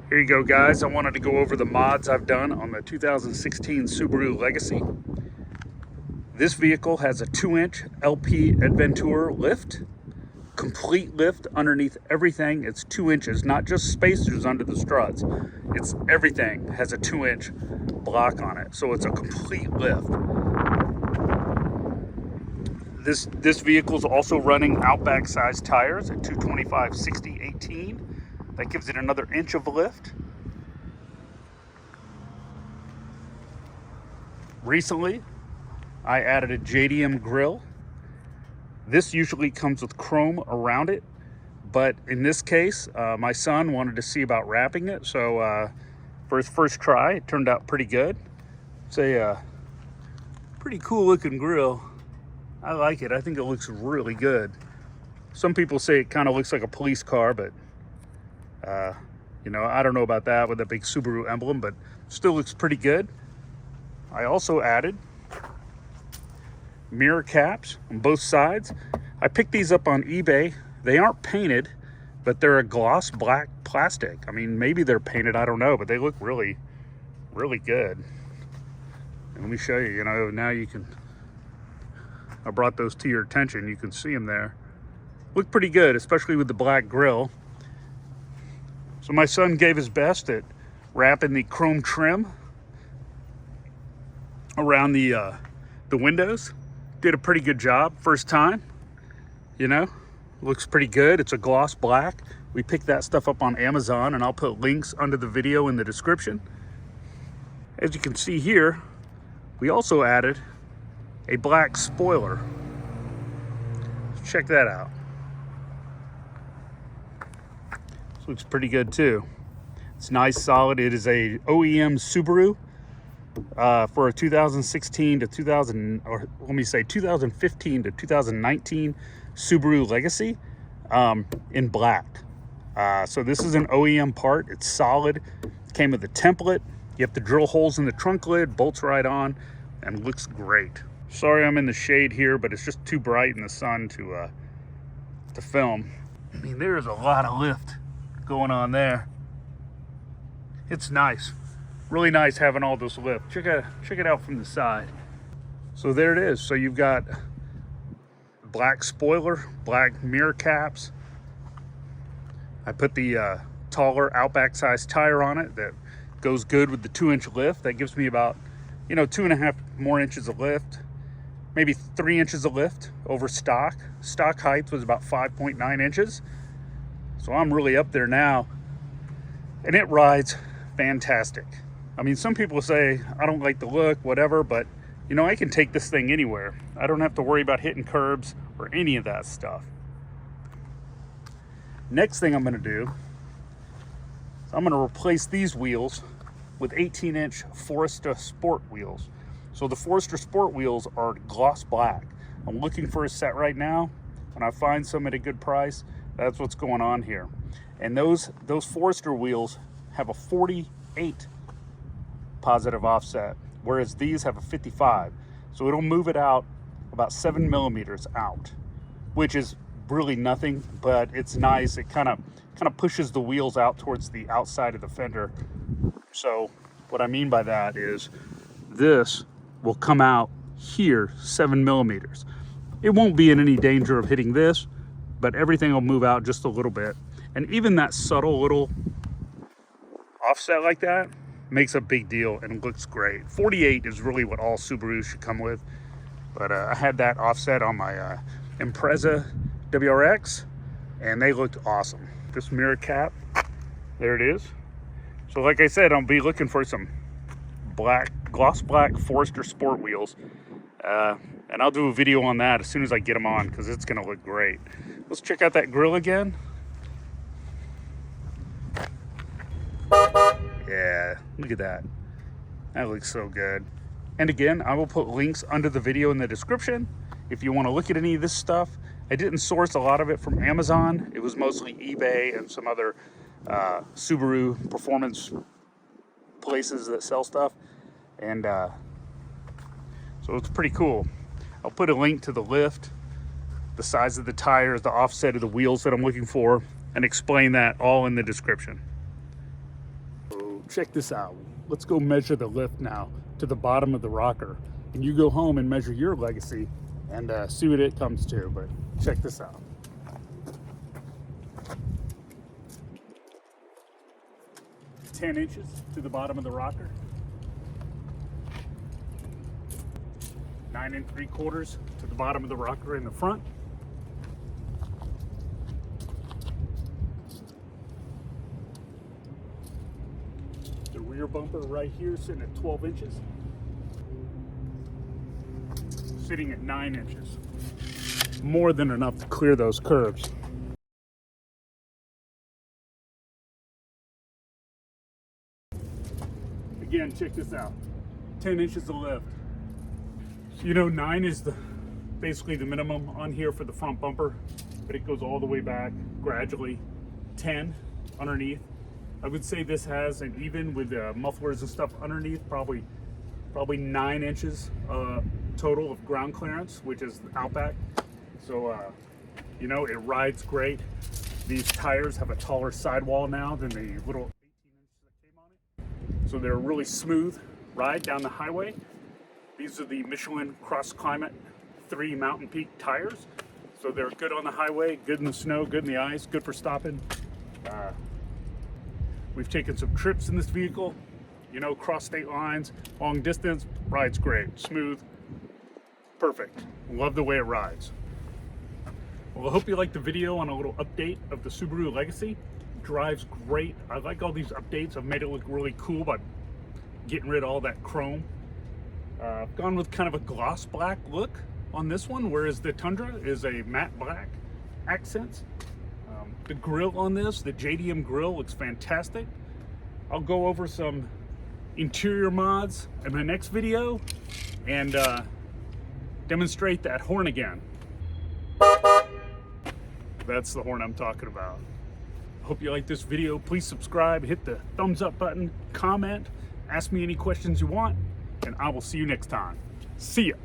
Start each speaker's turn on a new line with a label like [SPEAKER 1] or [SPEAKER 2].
[SPEAKER 1] Here you go, guys. I wanted to go over the mods I've done on the 2016 Subaru Legacy. This vehicle has a 2-inch LP Adventure lift, complete lift underneath everything. It's 2 inches, not just spacers under the struts. It's everything has a 2-inch block on it, so it's a complete lift. This vehicle is also running Outback size tires at 225/60/18. That gives it another inch of lift. Recently, I added a JDM grille. This usually comes with chrome around it, but in this case, my son wanted to see about wrapping it, so for his first try, it turned out pretty good. It's a pretty cool looking grille. I like it. I think it looks really good. Some people say it kind of looks like a police car, but you know, I don't know about that with a big Subaru emblem, but still looks pretty good. I also added mirror caps on both sides. I picked these up on eBay. They aren't painted, but they're a gloss black plastic. I mean, maybe they're painted, I don't know, but they look really, really good. And let me show you, you know, now you can, I brought those to your attention. You can see them there. Look pretty good, especially with the black grille. So my son gave his best at wrapping the chrome trim around the windows. Did a pretty good job first time, you know. Looks pretty good. It's a gloss black. We picked that stuff up on Amazon, and I'll put links under the video in the description. As you can see here, we also added a black spoiler. Check that out. This looks pretty good too. It's nice, solid. It is a OEM Subaru for a 2016 to 2015 to 2019 Subaru Legacy in black. So this is an OEM part. It's solid. It came with a template. You have to drill holes in the trunk lid, bolts right on, and looks great. Sorry I'm in the shade here, but it's just too bright in the sun to film. I mean, there's a lot of lift going on there. It's nice. Really nice having all this lift. Check it out from the side. So there it is. So you've got black spoiler, black mirror caps. I put the taller Outback size tire on it that goes good with the 2-inch lift. That gives me about, you know, 2.5 more inches of lift, maybe 3 inches of lift over stock. Stock height was about 5.9 inches. So I'm really up there now, and it rides fantastic. I mean, some people say, I don't like the look, whatever, but you know, I can take this thing anywhere. I don't have to worry about hitting curbs or any of that stuff. Next thing I'm gonna do is I'm gonna replace these wheels with 18-inch Forester Sport wheels. So the Forester Sport wheels are gloss black. I'm looking for a set right now. When I find some at a good price, that's what's going on here. And those Forester wheels have a 48 positive offset, whereas these have a 55. So it'll move it out about 7 millimeters out, which is really nothing, but it's nice. It kind of pushes the wheels out towards the outside of the fender. So what I mean by that is this will come out here 7 millimeters. It won't be in any danger of hitting this, but everything will move out just a little bit. And even that subtle little offset like that makes a big deal and looks great. 48 is really what all Subarus should come with, but I had that offset on my Impreza WRX, and they looked awesome. This mirror cap, there it is. So like I said, I'll be looking for some gloss black Forester Sport wheels, and I'll do a video on that as soon as I get them on, because it's gonna look great. Let's check out that grill again. Yeah, look at that. That looks so good. And again, I will put links under the video in the description if you want to look at any of this stuff. I didn't source a lot of it from Amazon. It was mostly eBay and some other Subaru performance places that sell stuff. And so it's pretty cool. I'll put a link to the lift, the size of the tires, the offset of the wheels that I'm looking for, and explain that all in the description. check this out. Let's go measure the lift now to the bottom of the rocker. And you go home and measure your Legacy and see what it comes to. But check this out. "10 inches to the bottom of the rocker. 9 3/4 to the bottom of the rocker in the front. The rear bumper right here sitting at 12 inches. Sitting at 9 inches. More than enough to clear those curves. Again, check this out. 10 inches of lift. You know, 9 is basically the minimum on here for the front bumper, but it goes all the way back gradually. 10 underneath. I would say this has, and even with the mufflers and stuff underneath, probably 9 inches total of ground clearance, which is Outback. So, you know, it rides great. These tires have a taller sidewall now than the little 18 inches that came on it. So they're a really smooth ride down the highway. These are the Michelin Cross Climate 3 Mountain Peak tires. So they're good on the highway, good in the snow, good in the ice, good for stopping. We've taken some trips in this vehicle, you know, cross state lines, long distance, rides great, smooth, perfect. Love the way it rides. Well, I hope you liked the video on a little update of the Subaru Legacy. Drives great. I like all these updates. I've made it look really cool by getting rid of all that chrome. I've gone with kind of a gloss black look on this one, whereas the Tundra is a matte black accents. The grill on this, the JDM grill, looks fantastic. I'll go over some interior mods in my next video and demonstrate that horn again. That's the horn I'm talking about. Hope you like this video. Please subscribe, hit the thumbs up button, comment, ask me any questions you want, and I will see you next time. See ya.